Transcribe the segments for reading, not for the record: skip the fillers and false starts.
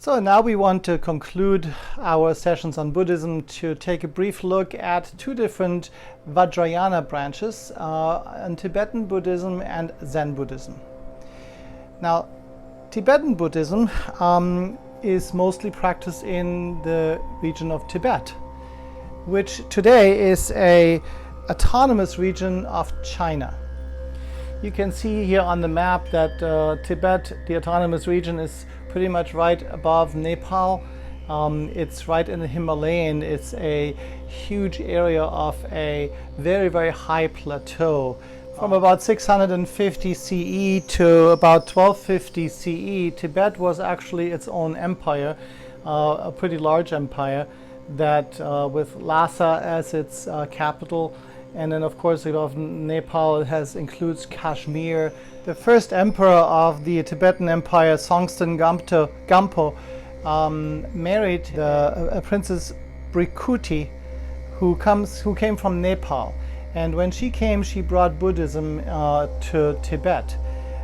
So now we want to conclude our sessions on Buddhism to take a brief look at two different Vajrayana branches, in Tibetan Buddhism and Zen Buddhism. Now, Tibetan Buddhism is mostly practiced in the region of Tibet, which today is an autonomous region of China. You can see here on the map that Tibet, the autonomous region, is pretty much right above Nepal. It's right in the Himalayan. It's a huge area of a very, very high plateau. From about 650 CE to about 1250 CE, Tibet was actually its own empire, a pretty large empire that with Lhasa as its capital. And then, of course, of Nepal, it includes Kashmir. The first emperor of the Tibetan Empire, Songtsen Gampo, married a Princess Brikuti, who came from Nepal. And when she came, she brought Buddhism to Tibet.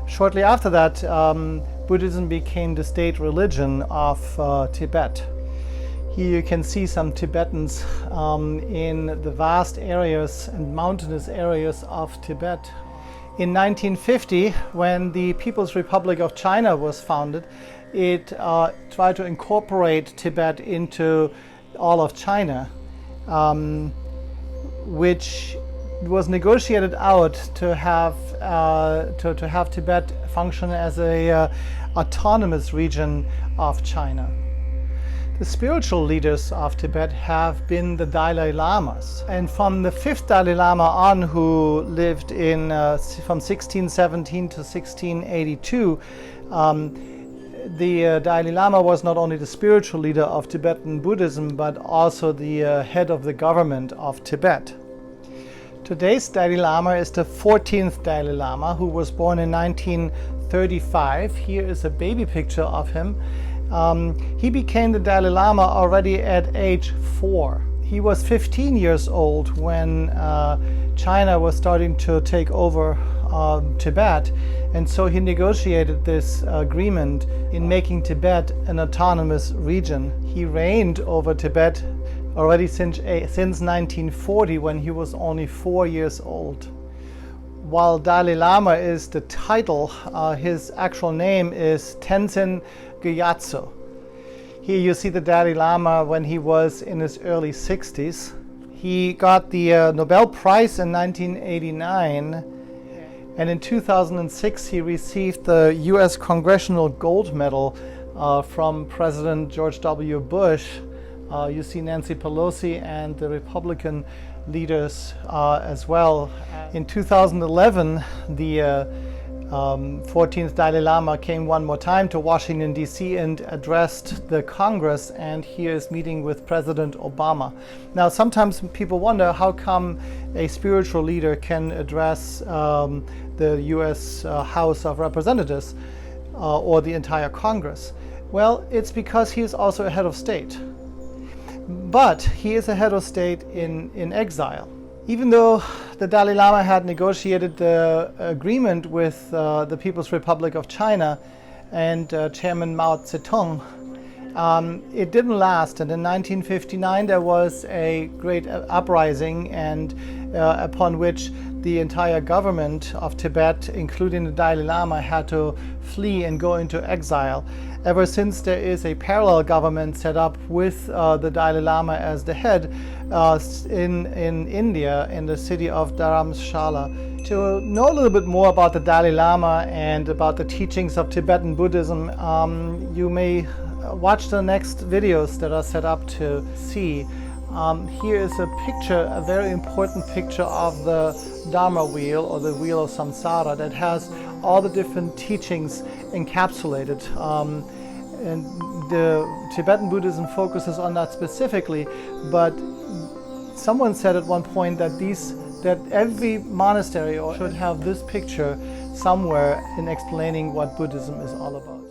Shortly after that, Buddhism became the state religion of Tibet. Here you can see some Tibetans in the vast areas and mountainous areas of Tibet. In 1950, when the People's Republic of China was founded, it tried to incorporate Tibet into all of China, which was negotiated out to have Tibet function as a autonomous region of China. The spiritual leaders of Tibet have been the Dalai Lamas. And from the fifth Dalai Lama on, who lived from 1617 to 1682, the Dalai Lama was not only the spiritual leader of Tibetan Buddhism, but also the head of the government of Tibet. Today's Dalai Lama is the 14th Dalai Lama, who was born in 1935. Here is a baby picture of him. He became the Dalai Lama already at age 4. He was 15 years old when China was starting to take over Tibet, and so he negotiated this agreement in making Tibet an autonomous region. He reigned over Tibet already since 1940, when he was only 4 years old. While Dalai Lama is the title, his actual name is Tenzin Gyatso. Here you see the Dalai Lama when he was in his early 60s. He got the Nobel Prize in 1989, and in 2006 he received the US Congressional Gold Medal from President George W. Bush. You see Nancy Pelosi and the Republican leaders as well. In 2011, the 14th Dalai Lama came one more time to Washington, D.C. and addressed the Congress, and he is meeting with President Obama. Now, sometimes people wonder how come a spiritual leader can address the U.S. House of Representatives or the entire Congress. Well, it's because he is also a head of state. But he is a head of state in exile. Even though the Dalai Lama had negotiated the agreement with the People's Republic of China and Chairman Mao Zedong, it didn't last. And in 1959 there was a great uprising, and upon which the entire government of Tibet, including the Dalai Lama, had to flee and go into exile. Ever since, there is a parallel government set up with the Dalai Lama as the head in India, in the city of Dharamshala. To know a little bit more about the Dalai Lama and about the teachings of Tibetan Buddhism, you may watch the next videos that are set up to see. Here is a picture, a very important picture of the Dharma wheel, or the wheel of samsara, that has all the different teachings encapsulated. And the Tibetan Buddhism focuses on that specifically, but someone said at one point that every monastery should have this picture somewhere in explaining what Buddhism is all about.